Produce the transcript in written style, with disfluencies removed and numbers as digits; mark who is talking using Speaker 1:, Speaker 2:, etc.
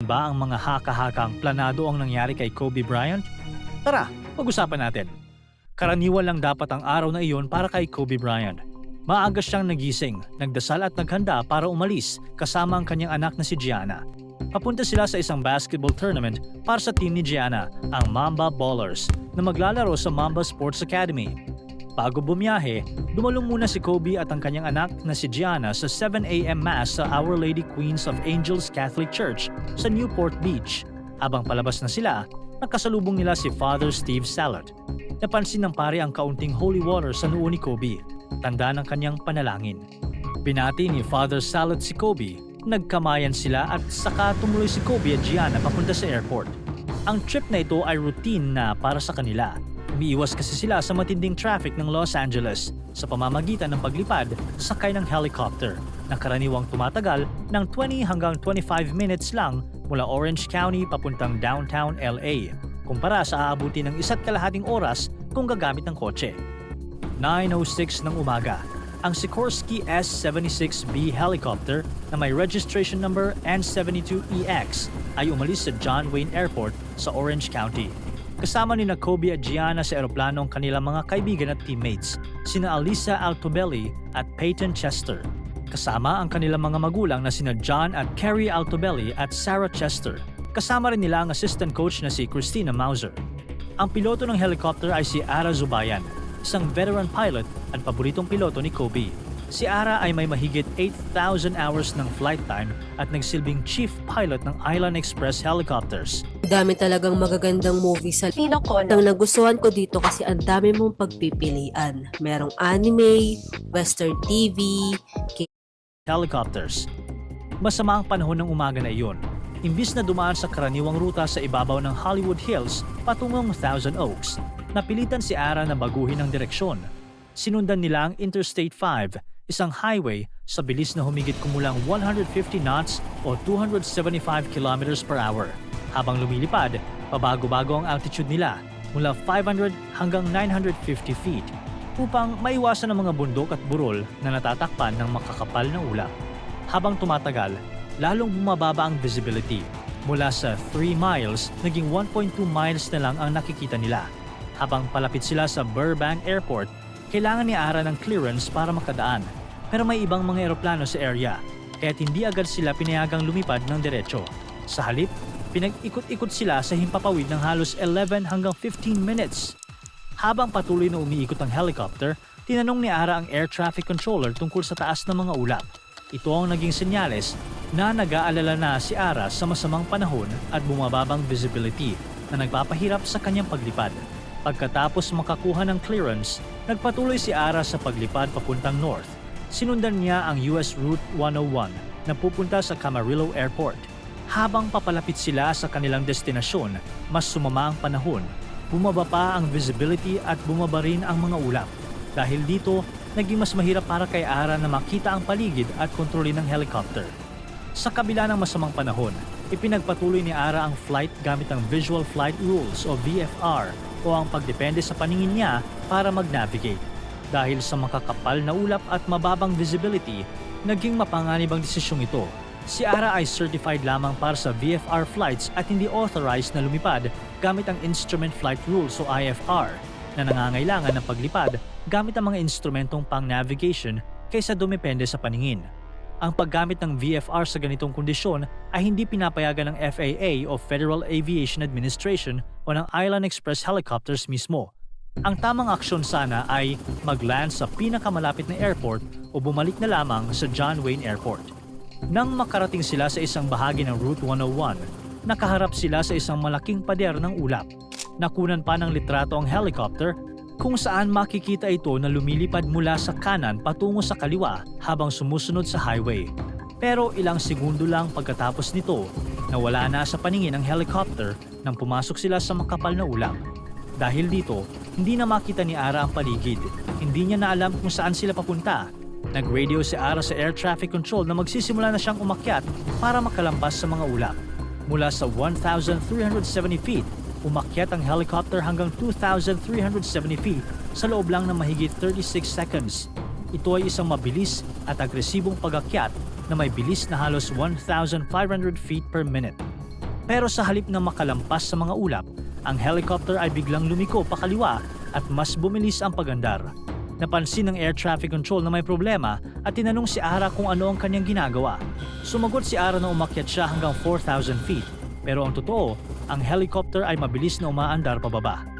Speaker 1: Ba ang mga haka-hakang planado ang nangyari kay Kobe Bryant? Tara, pag-usapan natin. Karaniwan lang dapat ang araw na iyon para kay Kobe Bryant. Maaga siyang nagising, nagdasal at naghanda para umalis kasama ang kanyang anak na si Gianna. Papunta sila sa isang basketball tournament para sa team ni Gianna, ang Mamba Ballers, na maglalaro sa Mamba Sports Academy. Bago bumiyahe, dumalong muna si Kobe at ang kanyang anak na si Gianna sa 7 a.m. Mass sa Our Lady Queens of Angels Catholic Church sa Newport Beach. Habang palabas na sila, nakasalubong nila si Father Steve Salot. Napansin ng pare ang kaunting holy water sa noo ni Kobe, tanda ng kanyang panalangin. Binati ni Father Salot si Kobe, nagkamayan sila at saka tumuloy si Kobe at Gianna papunta sa airport. Ang trip na ito ay routine na para sa kanila. Umiiwas kasi sila sa matinding traffic ng Los Angeles sa pamamagitan ng paglipad sakay ng helicopter na karaniwang tumatagal ng 20 hanggang 25 minutes lang mula Orange County papuntang downtown LA kumpara sa aabuti ng 1.5 oras kung gagamit ng kotse. 9:06 ng umaga, ang Sikorsky S-76B helicopter na may registration number N72EX ay umalis sa John Wayne Airport sa Orange County. Kasama ni Kobe at Gianna sa eroplano ang kanilang mga kaibigan at teammates, sina Alisa Altobelli at Peyton Chester. Kasama ang kanilang mga magulang na sina John at Carrie Altobelli at Sarah Chester. Kasama rin nila ang assistant coach na si Christina Mauser. Ang piloto ng helicopter ay si Ara Zubayan, isang veteran pilot at paboritong piloto ni Kobe. Si Ara ay may mahigit 8,000 hours ng flight time at nagsilbing chief pilot ng Island Express Helicopters.
Speaker 2: Dami talagang magagandang movie sa
Speaker 3: Sino ko?
Speaker 2: Ang nagustuhan ko dito kasi ang dami mong pagpipilian. Merong anime, western TV,
Speaker 1: Helicopters. Masama ang panahon ng umaga na iyon. Imbis na dumaan sa karaniwang ruta sa ibabaw ng Hollywood Hills patungong Thousand Oaks, napilitan si Ara na baguhin ang direksyon. Sinundan nila ang Interstate 5, isang highway sa bilis na humigit kumulang 150 knots o 275 kilometers per hour. Habang lumilipad, pabago-bago ang altitude nila mula 500 hanggang 950 feet upang maiwasan ang mga bundok at burol na natatakpan ng makakapal na ulap. Habang tumatagal, lalong bumababa ang visibility. Mula sa 3 miles, naging 1.2 miles na lang ang nakikita nila. Habang palapit sila sa Burbank Airport, kailangan ni Ara ng clearance para makadaan. Pero may ibang mga eroplano sa area, kaya't hindi agad sila pinayagang lumipad ng diretso. Sa halip, pinag-ikot-ikot sila sa himpapawid ng halos 11 hanggang 15 minutes. Habang patuloy na umiikot ang helicopter, tinanong ni Ara ang air traffic controller tungkol sa taas ng mga ulap. Ito ang naging senyales na nag-aalala na si Ara sa masamang panahon at bumababang visibility na nagpapahirap sa kanyang paglipad. Pagkatapos makakuha ng clearance, nagpatuloy si Ara sa paglipad papuntang north. Sinundan niya ang US Route 101 na pupunta sa Camarillo Airport. Habang papalapit sila sa kanilang destinasyon, mas sumama ang panahon. Bumaba pa ang visibility at bumaba rin ang mga ulap. Dahil dito, naging mas mahirap para kay Ara na makita ang paligid at kontrolin ng helicopter. Sa kabila ng masamang panahon, ipinagpatuloy ni Ara ang flight gamit ang Visual Flight Rules o VFR o ang pagdepende sa paningin niya para mag-navigate. Dahil sa makakapal na ulap at mababang visibility, naging mapanganib ang desisyong ito. Si Ara ay certified lamang para sa VFR flights at hindi authorized na lumipad gamit ang Instrument Flight Rules o IFR na nangangailangan ng paglipad gamit ang mga instrumentong pang-navigation kaysa dumepende sa paningin. Ang paggamit ng VFR sa ganitong kondisyon ay hindi pinapayagan ng FAA o Federal Aviation Administration o ng Island Express Helicopters mismo. Ang tamang aksyon sana ay mag-land sa pinakamalapit na airport o bumalik na lamang sa John Wayne Airport. Nang makarating sila sa isang bahagi ng Route 101, nakaharap sila sa isang malaking pader ng ulap. Nakunan pa ng litrato ang helicopter kung saan makikita ito na lumilipad mula sa kanan patungo sa kaliwa habang sumusunod sa highway. Pero ilang segundo lang pagkatapos nito, nawala na sa paningin ang helicopter nang pumasok sila sa makapal na ulap. Dahil dito, hindi na makita ni Ara ang paligid. Hindi niya na alam kung saan sila papunta. Nag-radio si Ara sa air traffic control na magsisimula na siyang umakyat para makalampas sa mga ulap. Mula sa 1,370 feet, umakyat ang helicopter hanggang 2,370 feet sa loob lang ng mahigit 36 seconds. Ito ay isang mabilis at agresibong pag-akyat na may bilis na halos 1,500 feet per minute. Pero sa halip na makalampas sa mga ulap, ang helicopter ay biglang lumiko pakaliwa at mas bumilis ang pagandar. Napansin ng air traffic control na may problema at tinanong si Ara kung ano ang kanyang ginagawa. Sumagot si Ara na umakyat siya hanggang 4,000 feet. Pero ang totoo, ang helicopter ay mabilis na umaandar pababa.